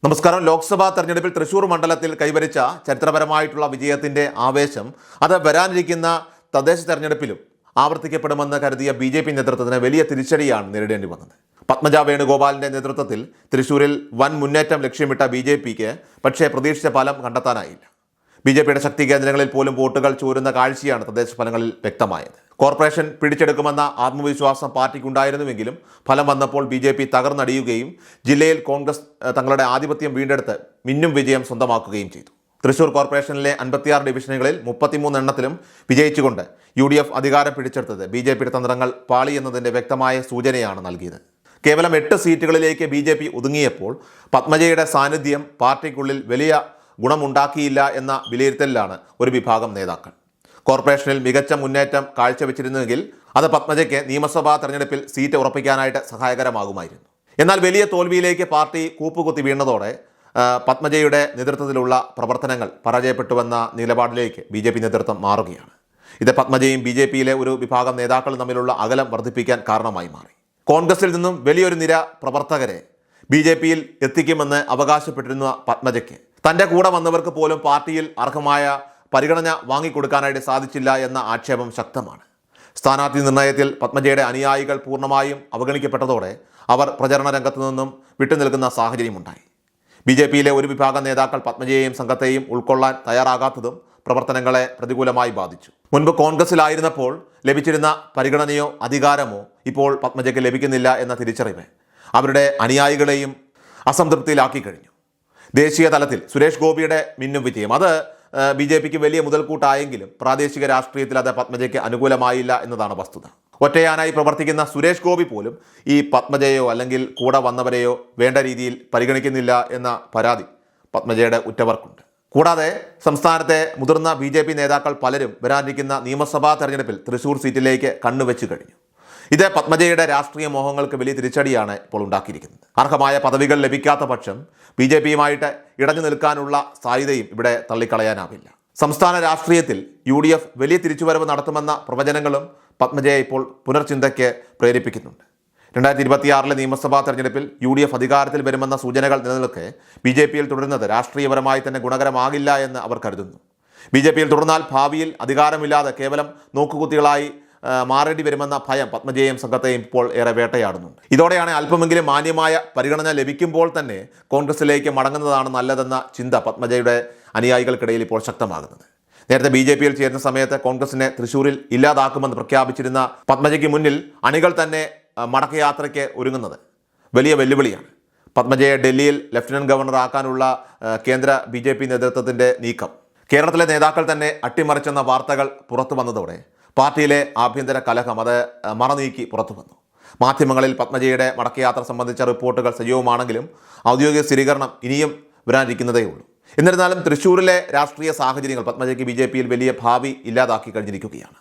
നമസ്കാരം. ലോക്സഭാ തെരഞ്ഞെടുപ്പിൽ തൃശൂർ മണ്ഡലത്തിൽ കൈവരിച്ച ചരിത്രപരമായിട്ടുള്ള വിജയത്തിന്റെ ആവേശം അത് വരാനിരിക്കുന്ന തദ്ദേശ തെരഞ്ഞെടുപ്പിലും ആവർത്തിക്കപ്പെടുമെന്ന് കരുതിയ BJP നേതൃത്വത്തിന് വലിയ തിരിച്ചടിയാണ് നേരിടേണ്ടി വന്നത്. പത്മജ വേണുഗോപാലിന്റെ നേതൃത്വത്തിൽ തൃശൂരിൽ വൻ മുന്നേറ്റം ലക്ഷ്യമിട്ട BJPക്ക് പക്ഷേ പ്രതീക്ഷിച്ച ഫലം കണ്ടെത്താനായില്ല. BJPയുടെ ശക്തി കേന്ദ്രങ്ങളിൽ പോലും വോട്ടുകൾ ചോരുന്ന കാഴ്ചയാണ് തദ്ദേശ ഫലങ്ങളിൽ വ്യക്തമായത്. കോർപ്പറേഷൻ പിടിച്ചെടുക്കുമെന്ന ആത്മവിശ്വാസം പാർട്ടിക്കുണ്ടായിരുന്നുവെങ്കിലും ഫലം വന്നപ്പോൾ BJP തകർന്നടിയുകയും ജില്ലയിൽ കോൺഗ്രസ് തങ്ങളുടെ ആധിപത്യം വീണ്ടെടുത്ത് മിന്നും വിജയം സ്വന്തമാക്കുകയും ചെയ്തു. തൃശൂർ കോർപ്പറേഷനിലെ 56 ഡിവിഷനുകളിൽ 33 എണ്ണത്തിലും വിജയിച്ചുകൊണ്ട് UDF അധികാരം പിടിച്ചെടുത്തത് BJPയുടെ തന്ത്രങ്ങൾ പാളി എന്നതിൻ്റെ വ്യക്തമായ സൂചനയാണ് നൽകിയത്. കേവലം 8 സീറ്റുകളിലേക്ക് BJP ഒതുങ്ങിയപ്പോൾ പത്മജയുടെ സാന്നിധ്യം പാർട്ടിക്കുള്ളിൽ വലിയ ഗുണമുണ്ടാക്കിയില്ല എന്ന വിലയിരുത്തലിലാണ് ഒരു വിഭാഗം നേതാക്കൾ. കോർപ്പറേഷനിൽ മികച്ച മുന്നേറ്റം കാഴ്ചവെച്ചിരുന്നെങ്കിൽ അത് പത്മജയ്ക്ക് നിയമസഭാ തെരഞ്ഞെടുപ്പിൽ സീറ്റ് ഉറപ്പിക്കാനായിട്ട് സഹായകരമാകുമായിരുന്നു. എന്നാൽ വലിയ തോൽവിയിലേക്ക് പാർട്ടി കൂപ്പുകുത്തി വീണതോടെ പത്മജയുടെ നേതൃത്വത്തിലുള്ള പ്രവർത്തനങ്ങൾ പരാജയപ്പെട്ടുവെന്ന നിലപാടിലേക്ക് BJP നേതൃത്വം മാറുകയാണ്. ഇത് പത്മജയും BJPയിലെ ഒരു വിഭാഗം നേതാക്കളും തമ്മിലുള്ള അകലം വർദ്ധിപ്പിക്കാൻ കാരണമായി മാറി. കോൺഗ്രസിൽ നിന്നും വലിയൊരു നിര പ്രവർത്തകരെ BJPയിൽ എത്തിക്കുമെന്ന് അവകാശപ്പെട്ടിരുന്ന പത്മജയ്ക്ക് തൻ്റെ കൂടെ വന്നവർക്ക് പോലും പാർട്ടിയിൽ അർഹമായ പരിഗണന വാങ്ങിക്കൊടുക്കാനായിട്ട് സാധിച്ചില്ല എന്ന ആക്ഷേപം ശക്തമാണ്. സ്ഥാനാർത്ഥി നിർണയത്തിൽ പത്മജയുടെ അനുയായികൾ പൂർണ്ണമായും അവഗണിക്കപ്പെട്ടതോടെ അവർ പ്രചരണ രംഗത്തു നിന്നും വിട്ടുനിൽക്കുന്ന സാഹചര്യമുണ്ടായി. BJPയിലെ ഒരു വിഭാഗം നേതാക്കൾ പത്മജയെയും സംഘത്തെയും ഉൾക്കൊള്ളാൻ തയ്യാറാകാത്തതും പ്രവർത്തനങ്ങളെ പ്രതികൂലമായി ബാധിച്ചു. മുൻപ് കോൺഗ്രസിലായിരുന്നപ്പോൾ ലഭിച്ചിരുന്ന പരിഗണനയോ അധികാരമോ ഇപ്പോൾ പത്മജയ്ക്ക് ലഭിക്കുന്നില്ല എന്ന തിരിച്ചറിവ് അവരുടെ അനുയായികളെയും അസംതൃപ്തിയിലാക്കി കഴിഞ്ഞു. ദേശീയ തലത്തിൽ സുരേഷ് ഗോപിയുടെ മിന്നും വിജയം അത് BJPക്ക് വലിയ മുതൽക്കൂട്ടായെങ്കിലും പ്രാദേശിക രാഷ്ട്രീയത്തിൽ അത് പത്മജയ്ക്ക് അനുകൂലമായില്ല എന്നതാണ് വസ്തുത. ഒറ്റയാനായി പ്രവർത്തിക്കുന്ന സുരേഷ് ഗോപി പോലും ഈ പത്മജയോ അല്ലെങ്കിൽ കൂടെ വന്നവരെയോ വേണ്ട രീതിയിൽ പരിഗണിക്കുന്നില്ല എന്ന പരാതി പത്മജയുടെ ഉറ്റവർക്കുണ്ട്. കൂടാതെ സംസ്ഥാനത്തെ മുതിർന്ന BJP നേതാക്കൾ പലരും വരാനിരിക്കുന്ന നിയമസഭാ തെരഞ്ഞെടുപ്പിൽ തൃശൂർ സീറ്റിലേക്ക് കണ്ണുവെച്ചു കഴിഞ്ഞു. ഇത് പത്മജയുടെ രാഷ്ട്രീയ മോഹങ്ങൾക്ക് വലിയ തിരിച്ചടിയാണ് ഇപ്പോൾ ഉണ്ടാക്കിയിരിക്കുന്നത്. അർഹമായ പദവികൾ ലഭിക്കാത്ത പക്ഷം BJPയുമായിട്ട് ഇടഞ്ഞു നിൽക്കാനുള്ള സാധ്യതയും ഇവിടെ തള്ളിക്കളയാനാവില്ല. സംസ്ഥാന രാഷ്ട്രീയത്തിൽ UDF വലിയ തിരിച്ചുവരവ് നടത്തുമെന്ന പ്രവചനങ്ങളും പത്മജയെ ഇപ്പോൾ പുനർചിന്തയ്ക്ക് പ്രേരിപ്പിക്കുന്നുണ്ട്. 2026 നിയമസഭാ തെരഞ്ഞെടുപ്പിൽ UDF അധികാരത്തിൽ വരുമെന്ന സൂചനകൾ നിലനിൽക്കെ BJPയിൽ തുടരുന്നത് രാഷ്ട്രീയപരമായി തന്നെ ഗുണകരമാകില്ല എന്ന് അവർ കരുതുന്നു. BJPയിൽ തുടർന്നാൽ ഭാവിയിൽ അധികാരമില്ലാതെ കേവലം നോക്കുകുത്തികളായി മാറേണ്ടി വരുമെന്ന ഭയം പത്മജയെയും സംഘത്തെയും ഇപ്പോൾ ഏറെ വേട്ടയാടുന്നുണ്ട്. ഇതോടെയാണ് അല്പമെങ്കിലും മാന്യമായ പരിഗണന ലഭിക്കുമ്പോൾ തന്നെ കോൺഗ്രസിലേക്ക് മടങ്ങുന്നതാണ് നല്ലതെന്ന ചിന്ത പത്മജയുടെ അനുയായികൾക്കിടയിൽ ഇപ്പോൾ ശക്തമാകുന്നത്. നേരത്തെ BJPയിൽ ചേരുന്ന സമയത്ത് കോൺഗ്രസിനെ തൃശ്ശൂരിൽ ഇല്ലാതാക്കുമെന്ന് പ്രഖ്യാപിച്ചിരുന്ന പത്മജയ്ക്ക് മുന്നിൽ അണികൾ തന്നെ മടക്കയാത്രയ്ക്ക് ഒരുങ്ങുന്നത് വലിയ വെല്ലുവിളിയാണ്. പത്മജയെ ഡൽഹിയിൽ ലഫ്റ്റനന്റ് ഗവർണർ ആക്കാനുള്ള കേന്ദ്ര BJP നേതൃത്വത്തിൻ്റെ നീക്കം കേരളത്തിലെ നേതാക്കൾ തന്നെ അട്ടിമറിച്ചെന്ന വാർത്തകൾ പുറത്തു വന്നതോടെ പാർട്ടിയിലെ ആഭ്യന്തര കലഹം അത് മറനീക്കി പുറത്തു വന്നു. മാധ്യമങ്ങളിൽ പത്മജയുടെ മടക്കയാത്ര സംബന്ധിച്ച റിപ്പോർട്ടുകൾ സജീവമാണെങ്കിലും ഔദ്യോഗിക സ്ഥിരീകരണം ഇനിയും വരാനിരിക്കുന്നതേ ഉള്ളൂ. എന്നിരുന്നാലും തൃശ്ശൂരിലെ രാഷ്ട്രീയ സാഹചര്യങ്ങൾ പത്മജയ്ക്ക് BJPയിൽ വലിയ ഭാവി ഇല്ലാതാക്കി കഴിഞ്ഞിരിക്കുകയാണ്.